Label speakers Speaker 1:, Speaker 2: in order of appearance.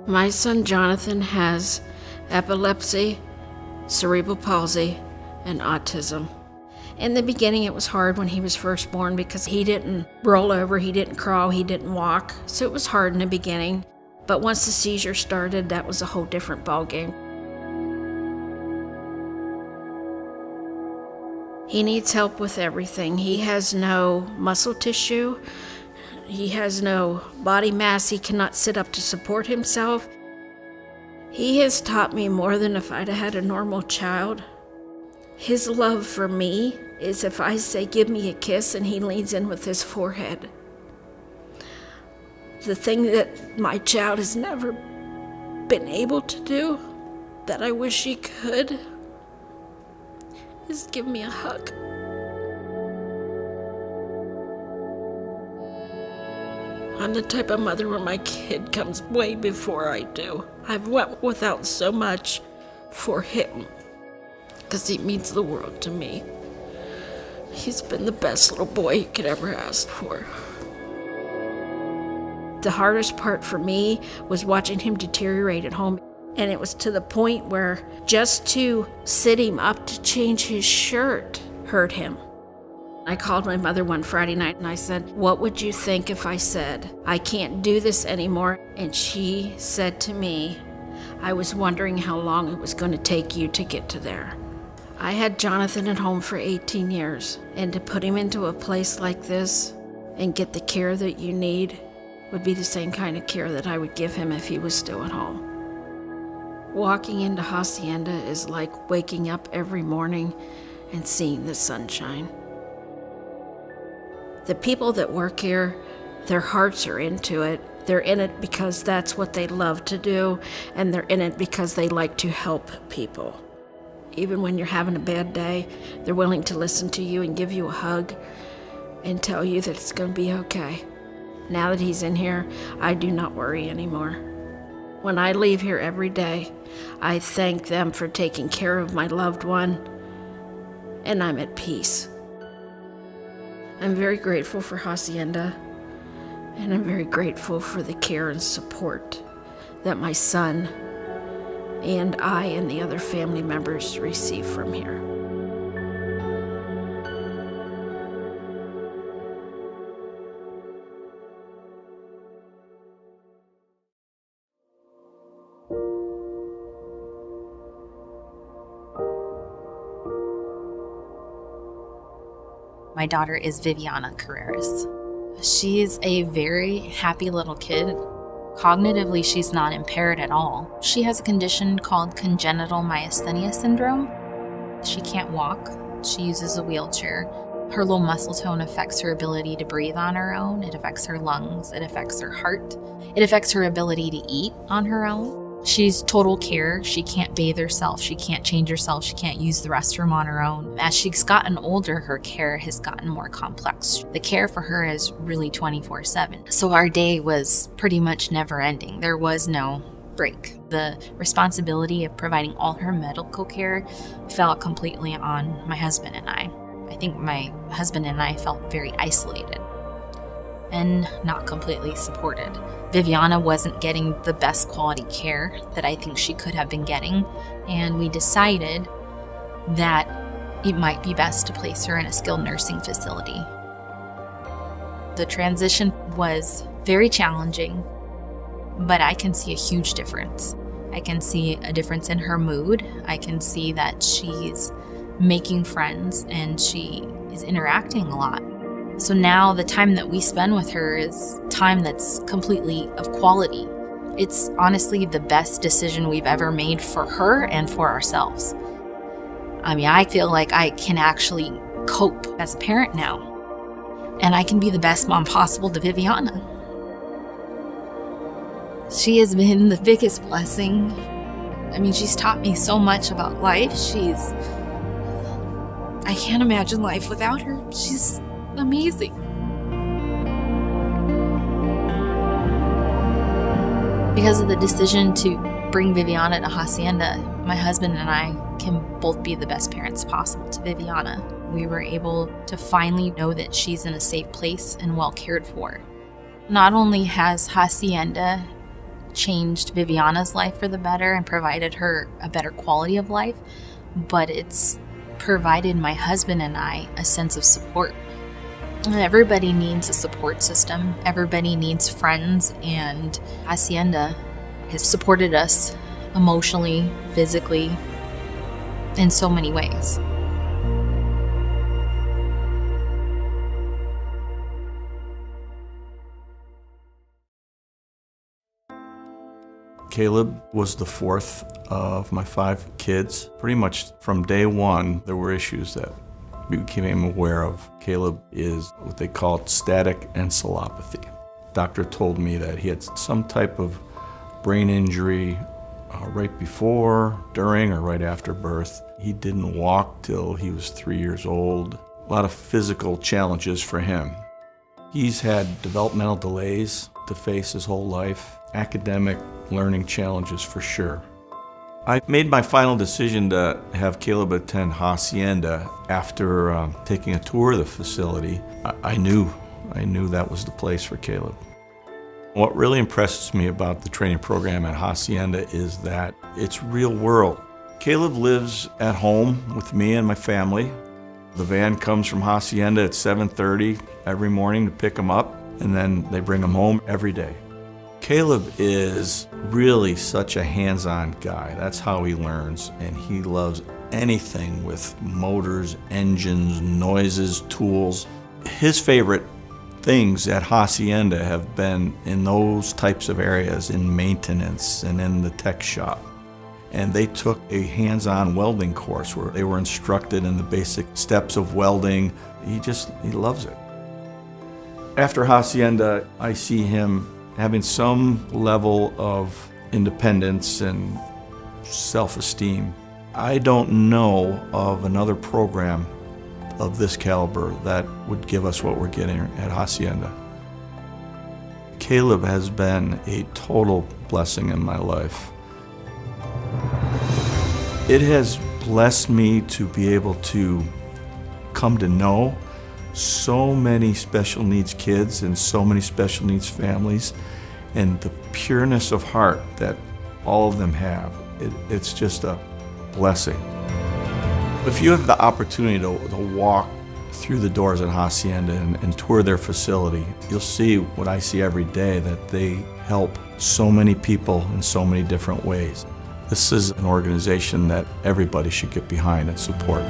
Speaker 1: My son Jonathan has epilepsy, cerebral palsy, and autism. In the beginning, it was hard when he was first born because he didn't roll over, he didn't crawl, he didn't walk. So it was hard in the beginning. But once the seizure started, that was a whole different ballgame. He needs help with everything. He has no muscle tissue. He has no body mass. He cannot sit up to support himself. He has taught me more than if I'd had a normal child. His love for me is if I say, "Give me a kiss," and he leans in with his forehead. The thing that my child has never been able to do, that I wish he could, is give me a hug. I'm the type of mother where my kid comes way before I do. I've went without so much for him because he means the world to me. He's been the best little boy you could ever ask for. The hardest part for me was watching him deteriorate at home. And it was to the point where just to sit him up to change his shirt hurt him. I called my mother one Friday night and I said, "What would you think if I said, I can't do this anymore?" And she said to me, "I was wondering how long it was going to take you to get to there." I had Jonathan at home for 18 years, and to put him into a place like this and get the care that you need would be the same kind of care that I would give him if he was still at home. Walking into Hacienda is like waking up every morning and seeing the sunshine. The people that work here, their hearts are into it. They're in it because that's what they love to do, and they're in it because they like to help people. Even when you're having a bad day, they're willing to listen to you and give you a hug and tell you that it's going to be okay. Now that he's in here, I do not worry anymore. When I leave here every day, I thank them for taking care of my loved one, and I'm at peace. I'm very grateful for Hacienda, and I'm very grateful for the care and support that my son and I and the other family members receive from here.
Speaker 2: My daughter is Viviana Carreras. She's a very happy little kid. Cognitively, she's not impaired at all. She has a condition called congenital myasthenia syndrome. She can't walk. She uses a wheelchair. Her low muscle tone affects her ability to breathe on her own. It affects her lungs. It affects her heart. It affects her ability to eat on her own. She's total care. She can't bathe herself. She can't change herself. She can't use the restroom on her own. As she's gotten older, her care has gotten more complex. The care for her is really 24/7. So our day was pretty much never ending. There was no break. The responsibility of providing all her medical care fell completely on my husband and I. I think my husband and I felt very isolated and not completely supported. Viviana wasn't getting the best quality care that I think she could have been getting, and we decided that it might be best to place her in a skilled nursing facility. The transition was very challenging, but I can see a huge difference. I can see a difference in her mood. I can see that she's making friends and she is interacting a lot. So now the time that we spend with her is time that's completely of quality. It's honestly the best decision we've ever made for her and for ourselves. I mean, I feel like I can actually cope as a parent now, and I can be the best mom possible to Viviana. She has been the biggest blessing. I mean, she's taught me so much about life. I can't imagine life without her. She's amazing. Because of the decision to bring Viviana to Hacienda, my husband and I can both be the best parents possible to Viviana. We were able to finally know that she's in a safe place and well cared for. Not only has Hacienda changed Viviana's life for the better and provided her a better quality of life, but it's provided my husband and I a sense of support. Everybody needs a support system. Everybody needs friends, and Hacienda has supported us emotionally, physically, in so many ways.
Speaker 3: Caleb was the fourth of my 5 kids. Pretty much from day one, there were issues that we became aware of. Caleb is what they call static encephalopathy. Doctor told me that he had some type of brain injury right before, during, or right after birth. He didn't walk till he was 3 years old. A lot of physical challenges for him. He's had developmental delays to face his whole life, academic learning challenges for sure. I made my final decision to have Caleb attend Hacienda after taking a tour of the facility. I knew that was the place for Caleb. What really impresses me about the training program at Hacienda is that it's real world. Caleb lives at home with me and my family. The van comes from Hacienda at 7:30 every morning to pick him up, and then they bring him home every day. Caleb is really such a hands-on guy. That's how he learns, and he loves anything with motors, engines, noises, tools. His favorite things at Hacienda have been in those types of areas, in maintenance and in the tech shop. And they took a hands-on welding course where they were instructed in the basic steps of welding. He loves it. After Hacienda, I see him having some level of independence and self-esteem. I don't know of another program of this caliber that would give us what we're getting at Hacienda. Caleb has been a total blessing in my life. It has blessed me to be able to come to know so many special needs kids and so many special needs families, and the pureness of heart that all of them have. It's just a blessing. If you have the opportunity to walk through the doors at Hacienda and tour their facility, you'll see what I see every day, that they help so many people in so many different ways. This is an organization that everybody should get behind and support.